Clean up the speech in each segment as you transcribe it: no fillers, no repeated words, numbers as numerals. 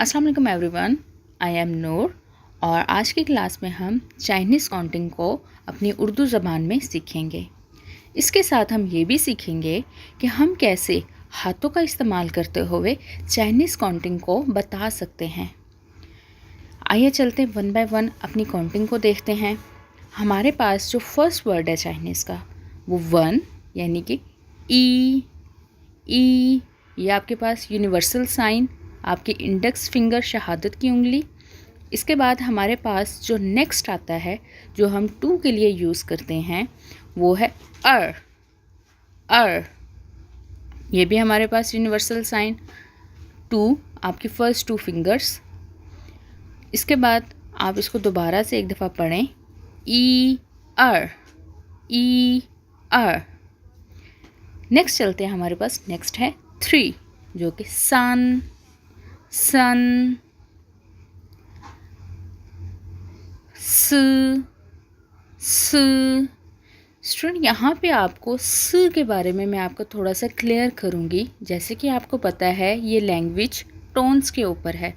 अस्सलाम वालेकुम everyone, I am नूर और आज की क्लास में हम चाइनीज़ काउंटिंग को अपनी उर्दू ज़बान में सीखेंगे। इसके साथ हम ये भी सीखेंगे कि हम कैसे हाथों का इस्तेमाल करते हुए चाइनीज़ काउंटिंग को बता सकते हैं। आइए चलते वन बाय वन अपनी काउंटिंग को देखते हैं। हमारे पास जो फर्स्ट वर्ड है चाइनीज़ का वो 1 यानी कि ई। ये आपके पास यूनिवर्सल साइन, आपकी इंडेक्स फिंगर शहादत की उंगली। इसके बाद हमारे पास जो नेक्स्ट आता है जो हम 2 के लिए यूज़ करते हैं वो है अर। ये भी हमारे पास यूनिवर्सल साइन 2, आपकी फर्स्ट 2 फिंगर्स। इसके बाद आप इसको दोबारा से एक दफ़ा पढ़ें, ई अर। नेक्स्ट चलते हैं, हमारे पास नेक्स्ट है 3 जो कि सन। स्टूडेंट, यहाँ पे आपको स के बारे में मैं आपको थोड़ा सा क्लियर करूँगी। जैसे कि आपको पता है ये लैंग्वेज टोन्स के ऊपर है।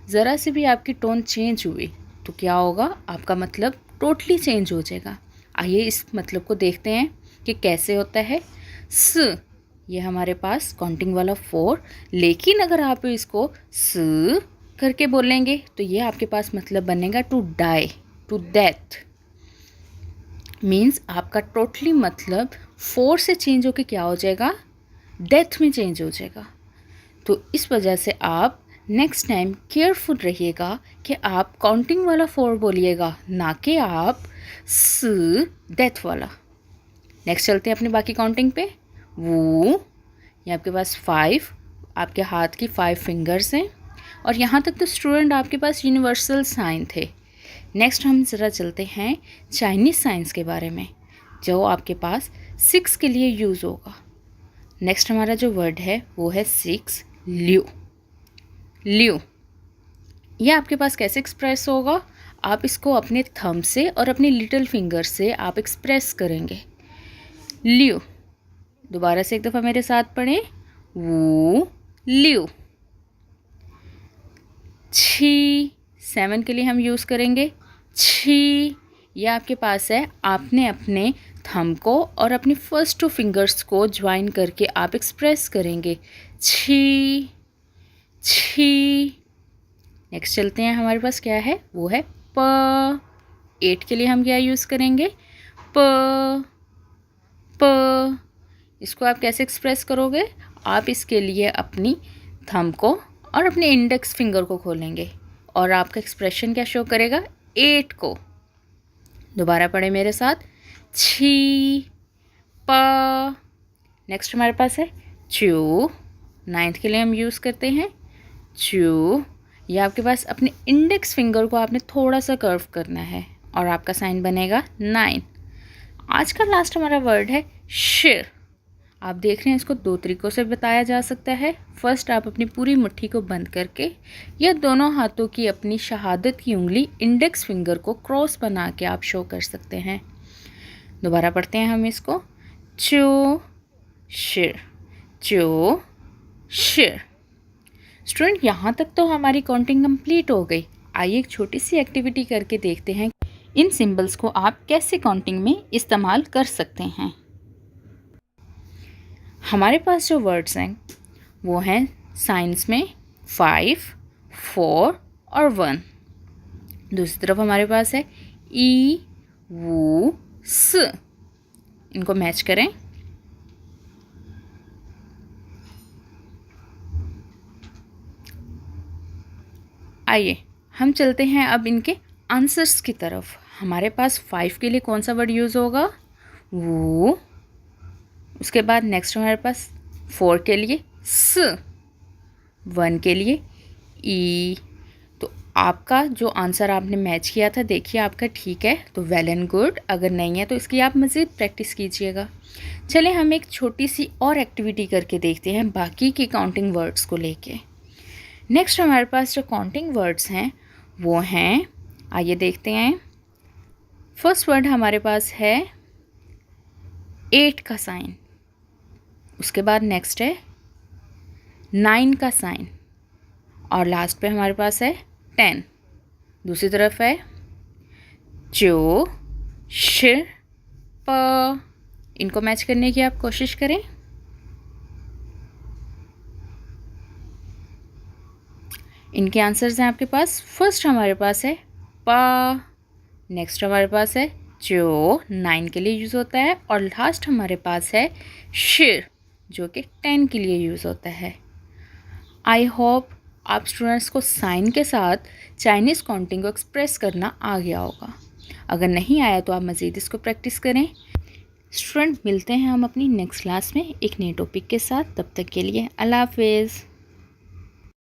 ज़रा से भी आपकी टोन चेंज हुई तो क्या होगा, आपका मतलब टोटली चेंज हो जाएगा। आइए इस मतलब को देखते हैं कि कैसे होता है। स ये हमारे पास काउंटिंग वाला 4, लेकिन अगर आप इसको स करके बोलेंगे तो ये आपके पास मतलब बनेगा to die, to death. Means आपका टोटली मतलब 4 से चेंज होके क्या हो जाएगा, डेथ में चेंज हो जाएगा। तो इस वजह से आप नेक्स्ट टाइम केयरफुल रहिएगा कि आप काउंटिंग वाला 4 बोलिएगा, ना कि आप स डेथ वाला। नेक्स्ट चलते हैं अपनी बाकी काउंटिंग पे। वो ये आपके पास 5, आपके हाथ की 5 फिंगर्स हैं और यहाँ तक तो स्टूडेंट आपके पास यूनिवर्सल साइन थे। नेक्स्ट हम ज़रा चलते हैं चाइनीज़ साइंस के बारे में जो आपके पास 6 के लिए यूज़ होगा। नेक्स्ट हमारा जो वर्ड है वो है 6, ल्यू। ये आपके पास कैसे एक्सप्रेस होगा, आप इसको अपने थंब से और अपने लिटिल फिंगर से आप एक्सप्रेस करेंगे, ल्यू। दोबारा से एक दफ़ा मेरे साथ पढ़ें, वो ल्यू। 7 के लिए हम यूज़ करेंगे छी। यह आपके पास है, आपने अपने थंब को और अपनी फर्स्ट 2 फिंगर्स को ज्वाइन करके आप एक्सप्रेस करेंगे, छी। नेक्स्ट चलते हैं, हमारे पास क्या है वो है प। 8 के लिए हम क्या यूज़ करेंगे, प। इसको आप कैसे एक्सप्रेस करोगे, आप इसके लिए अपनी थंब को और अपने इंडेक्स फिंगर को खोलेंगे और आपका एक्सप्रेशन क्या शो करेगा, 8 को। दोबारा पढ़े मेरे साथ, छी प। नेक्स्ट हमारे पास है चू। 9th के लिए हम यूज़ करते हैं चू। ये आपके पास अपने इंडेक्स फिंगर को आपने थोड़ा सा कर्व करना है और आपका साइन बनेगा 9। आज का लास्ट हमारा वर्ड है शिर। आप देख रहे हैं, इसको 2 तरीक़ों से बताया जा सकता है। फर्स्ट, आप अपनी पूरी मुट्ठी को बंद करके या दोनों हाथों की अपनी शहादत की उंगली इंडेक्स फिंगर को क्रॉस बना के आप शो कर सकते हैं। दोबारा पढ़ते हैं हम इसको, चो शिर। स्टूडेंट, यहाँ तक तो हमारी काउंटिंग कंप्लीट हो गई। आइए एक छोटी सी एक्टिविटी करके देखते हैं इन सिंबल्स को आप कैसे काउंटिंग में इस्तेमाल कर सकते हैं। हमारे पास जो वर्ड्स हैं वो हैं साइंस में 5, 4 और 1। दूसरी तरफ हमारे पास है ई, वो, स। इनको मैच करें। आइए हम चलते हैं अब इनके आंसर्स की तरफ। हमारे पास 5 के लिए कौन सा वर्ड यूज़ होगा, वो। उसके बाद नेक्स्ट हमारे पास 4 के लिए स, 1 के लिए ई। तो आपका जो आंसर आपने मैच किया था, देखिए आपका ठीक है तो वेल एंड गुड। अगर नहीं है तो इसकी आप मज़ीद प्रैक्टिस कीजिएगा। चलिए हम एक छोटी सी और एक्टिविटी करके देखते हैं बाकी की काउंटिंग वर्ड्स को लेके। नेक्स्ट हमारे पास जो काउंटिंग वर्ड्स हैं वो हैं, आइए देखते हैं। फर्स्ट वर्ड हमारे पास है 8 का साइन। उसके बाद नेक्स्ट है 9 का साइन। और लास्ट पे हमारे पास है 10। दूसरी तरफ है जो, श, प। इनको मैच करने की आप कोशिश करें। इनके आंसर्स हैं आपके पास। फर्स्ट हमारे पास है प, नेक्स्ट हमारे पास है जो 9 के लिए यूज़ होता है, और लास्ट हमारे पास है शिर जो कि 10 के लिए यूज़ होता है। आई होप आप स्टूडेंट्स को साइन के साथ चाइनीज़ काउंटिंग को एक्सप्रेस करना आ गया होगा। अगर नहीं आया तो आप मज़ीद इसको प्रैक्टिस करें। स्टूडेंट, मिलते हैं हम अपनी नेक्स्ट क्लास में एक नए टॉपिक के साथ। तब तक के लिए अल्लाह हाफिज़।